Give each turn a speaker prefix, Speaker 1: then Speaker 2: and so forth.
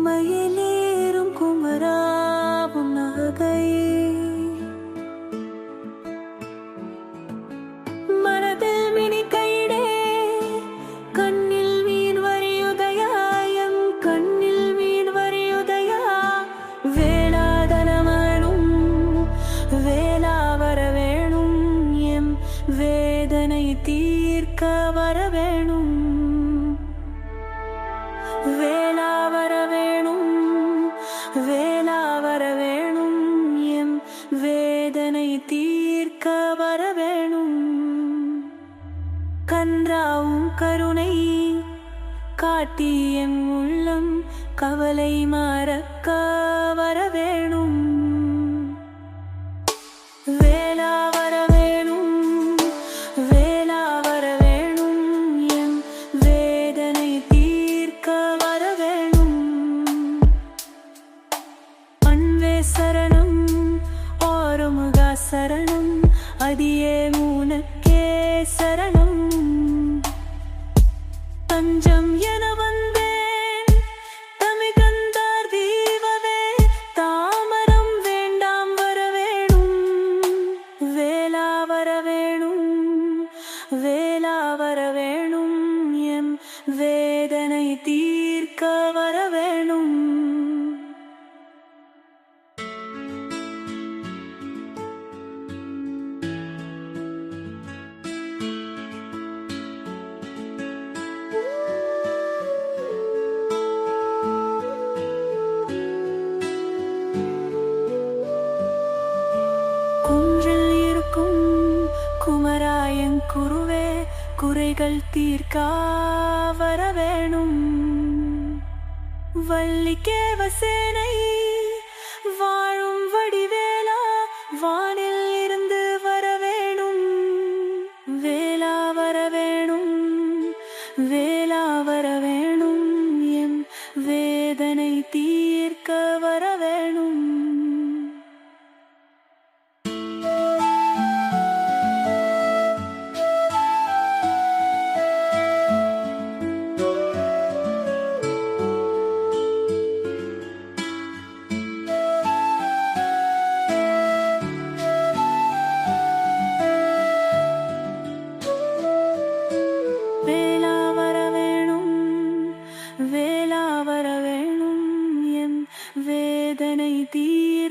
Speaker 1: மயிலேறும் குமராவும் நகை மனதில் மினி கைடே கண்ணில் மீன் வரியுதயாயம் கண்ணில் மீன் வரியுதயா வேளாதனமனும் வேளா வர வேணும் எம் வேதனை தீர்க்க வர வேணும் வேளா வர வேணும் வேளா வர வேணும் எம் வேதனை தீர்க்க வர வேணும் கன்றாவும் கருணை காட்டி எம் உள்ளம் கவலை மறக்க வர வேணும் வேளா வர வேணும் வேளா வர வேணும் எம் வேதனை தீர்க்க வர வேணும் அன்பே சரணம் ஓரமுகா சரணம் அதியே உனக்கே சரணம் தஞ்சம் என வந்தேன் தமிழ்கந்தார் தீபவே தாமரம் வேண்டாம் வர வேணும் வேளா வர வேணும் வேளா வர வேணும் எம் வேதனை தீர்க்க வர வேணும் குன்றில் இருக்கும் குமராயன் குருவே குறைகள் தீர்க்க வர வேணும் வள்ளிக்கேவசேனை வாழும் வடிவேலா வானில் இருந்து வர வேணும் வேளா வர வேணும் வேளா வர வேணும் எம் வேதனை தீர்க்க வர வேணும் வேளா வர வேணும் வேளா வர வேணும் எம் வேதனை தீர்க்க